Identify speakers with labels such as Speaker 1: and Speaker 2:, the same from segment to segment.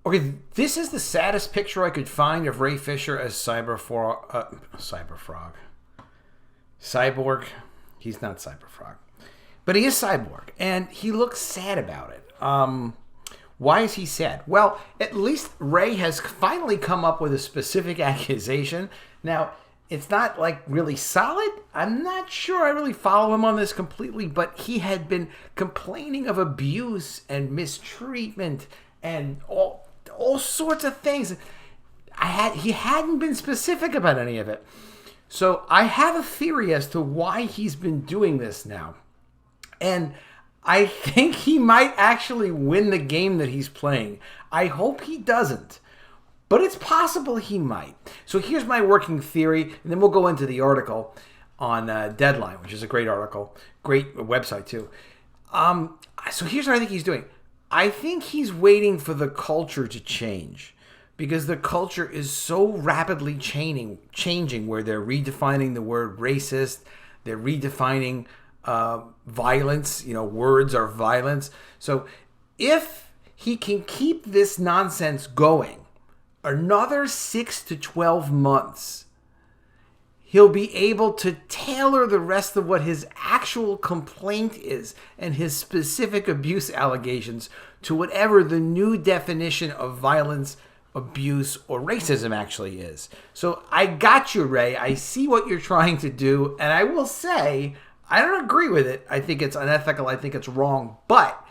Speaker 1: Okay, this is the saddest picture I could find of Ray Fisher as Cyberfrog. Cyborg. He's not Cyberfrog. But he is Cyborg, and he looks sad about it. Why is he sad? Well, at least Ray has finally come up with a specific accusation. Now, it's not like really solid. I'm not sure I really follow him on this completely, but he had been complaining of abuse and mistreatment and all sorts of things. He hadn't been specific about any of it. So I have a theory as to why he's been doing this now. And I think he might actually win the game that he's playing. I hope he doesn't. But it's possible he might. So here's my working theory, and then we'll go into the article on Deadline, which is a great article. Great website, too. So here's what I think he's doing. I think he's waiting for the culture to change, because the culture is so rapidly changing where they're redefining the word racist. They're redefining violence. Words are violence. So if he can keep this nonsense going another 6 to 12 months, he'll be able to tailor the rest of what his actual complaint is and his specific abuse allegations to whatever the new definition of violence, abuse, or racism actually is. So I got you, Ray. I see what you're trying to do, and I will say I don't agree with it. I think it's unethical. I think it's wrong, but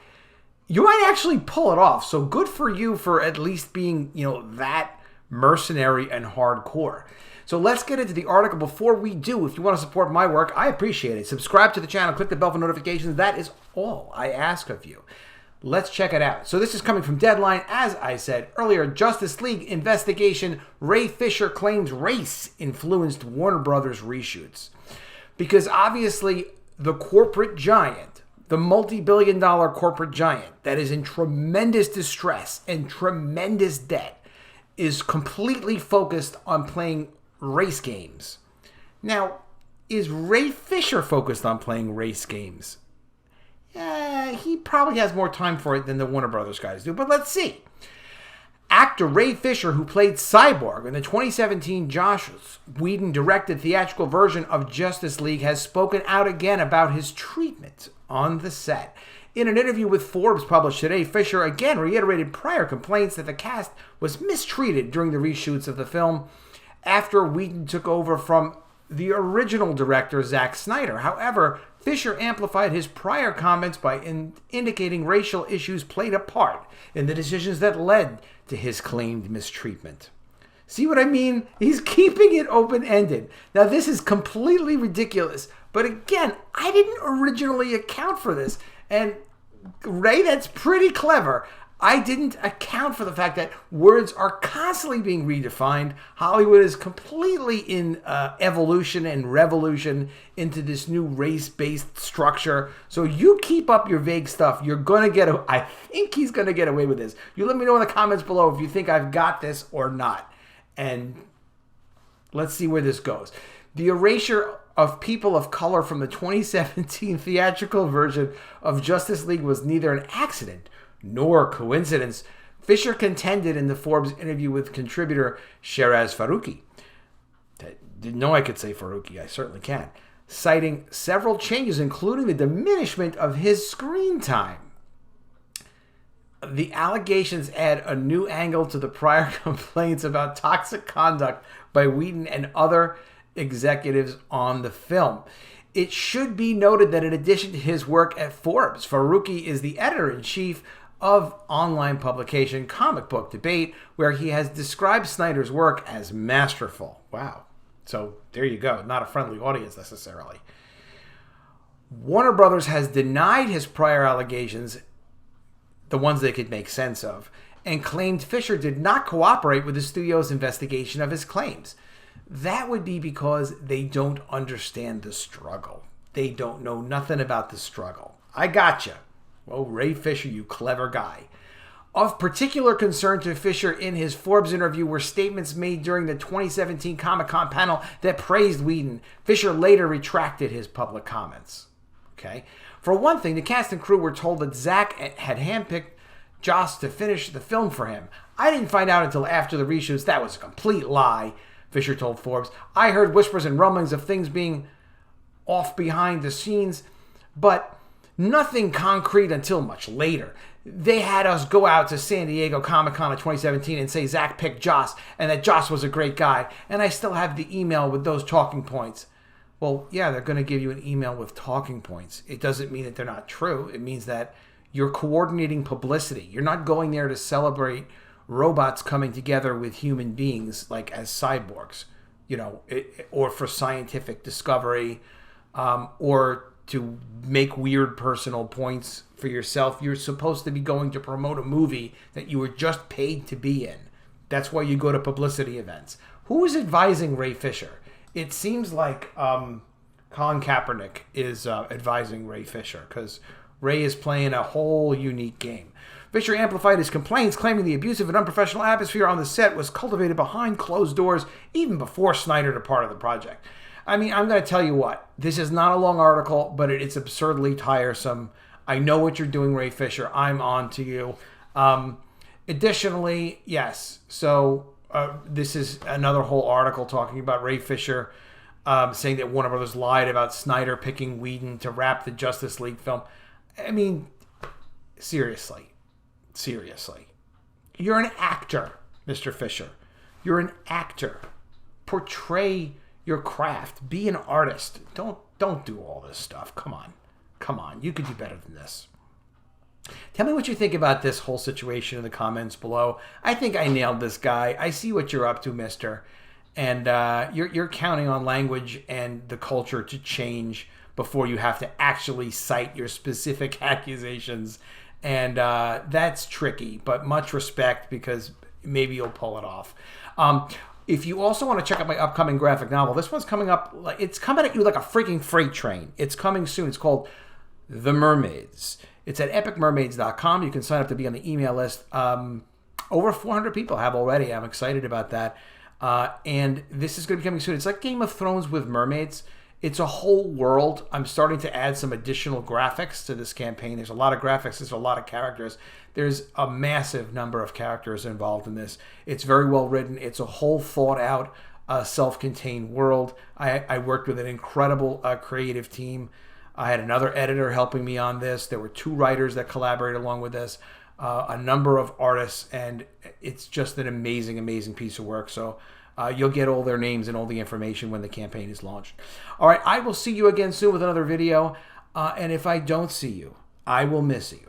Speaker 1: you might actually pull it off. So good for you for at least being, that mercenary and hardcore. So let's get into the article. Before we do, if you want to support my work, I appreciate it. Subscribe to the channel, click the bell for notifications. That is all I ask of you. Let's check it out. So this is coming from Deadline. As I said earlier, Justice League investigation. Ray Fisher claims race influenced Warner Brothers reshoots. Because obviously the corporate giant, the multi-billion-dollar corporate giant that is in tremendous distress and tremendous debt, is completely focused on playing race games. Now, is Ray Fisher focused on playing race games? He probably has more time for it than the Warner Brothers guys do, but let's see. Actor Ray Fisher, who played Cyborg in the 2017 Joss Whedon-directed theatrical version of Justice League, has spoken out again about his treatment on the set. In an interview with Forbes published today, Fisher again reiterated prior complaints that the cast was mistreated during the reshoots of the film after Whedon took over from the original director, Zack Snyder. However, Fisher amplified his prior comments by indicating racial issues played a part in the decisions that led to his claimed mistreatment. See what I mean? He's keeping it open-ended. Now, this is completely ridiculous, but again, I didn't originally account for this. And Ray, that's pretty clever. I didn't account for the fact that words are constantly being redefined. Hollywood is completely in evolution and revolution into this new race-based structure. So you keep up your vague stuff. You're going to get, I think he's going to get away with this. You let me know in the comments below if you think I've got this or not. And let's see where this goes. The erasure of people of color from the 2017 theatrical version of Justice League was neither an accident nor coincidence, Fisher contended in the Forbes interview with contributor Shiraz Faruqi. Didn't know I could say Faruqi. I certainly can. Citing several changes, including the diminishment of his screen time. The allegations add a new angle to the prior complaints about toxic conduct by Whedon and other executives on the film. It should be noted that in addition to his work at Forbes, Faruqi is the editor-in-chief of online publication Comic Book Debate, where he has described Snyder's work as masterful. Wow. So there you go. Not a friendly audience necessarily. Warner Brothers has denied his prior allegations, the ones they could make sense of, and claimed Fisher did not cooperate with the studio's investigation of his claims. That would be because they don't understand the struggle. They don't know nothing about the struggle. I gotcha. Oh, Ray Fisher, you clever guy. Of particular concern to Fisher in his Forbes interview were statements made during the 2017 Comic-Con panel that praised Whedon. Fisher later retracted his public comments. Okay. For one thing, the cast and crew were told that Zack had handpicked Joss to finish the film for him. I didn't find out until after the reshoots. That was a complete lie, Fisher told Forbes. I heard whispers and rumblings of things being off behind the scenes, but nothing concrete until much later. They had us go out to San Diego Comic-Con in 2017 and say Zach picked Joss and that Joss was a great guy. And I still have the email with those talking points. Well, yeah, they're going to give you an email with talking points. It doesn't mean that they're not true. It means that you're coordinating publicity. You're not going there to celebrate robots coming together with human beings like as cyborgs, or for scientific discovery, or to make weird personal points for yourself. You're supposed to be going to promote a movie that you were just paid to be in. That's why you go to publicity events. Who is advising Ray Fisher? It seems like Colin Kaepernick is advising Ray Fisher, because Ray is playing a whole unique game. Fisher amplified his complaints, claiming the abusive and unprofessional atmosphere on the set was cultivated behind closed doors even before Snyder departed the project. I mean, I'm going to tell you what. This is not a long article, but it's absurdly tiresome. I know what you're doing, Ray Fisher. I'm on to you. Additionally, yes. So this is another whole article talking about Ray Fisher saying that Warner Brothers lied about Snyder picking Whedon to wrap the Justice League film. I mean, seriously. You're an actor, Mr. Fisher. You're an actor. Portray your craft. Be an artist. Don't do all this stuff. Come on. You could do better than this. Tell me what you think about this whole situation in the comments below. I think I nailed this guy. I see what you're up to, mister. And you're counting on language and the culture to change before you have to actually cite your specific accusations. And that's tricky, but much respect, because maybe you'll pull it off. If you also want to check out my upcoming graphic novel, this one's coming up. It's coming at you like a freaking freight train. It's coming soon. It's called The Mermaids. It's at epicmermaids.com. You can sign up to be on the email list. Over 400 people have already. I'm excited about that. And this is going to be coming soon. It's like Game of Thrones with mermaids. It's a whole world. I'm starting to add some additional graphics to this campaign. There's a lot of graphics. There's a lot of characters. There's a massive number of characters involved in this. It's very well written. It's a whole thought out, self-contained world. I worked with an incredible creative team. I had another editor helping me on this. There were 2 writers that collaborated along with this, a number of artists, and it's just an amazing, amazing piece of work. So you'll get all their names and all the information when the campaign is launched. All right, I will see you again soon with another video. And if I don't see you, I will miss you.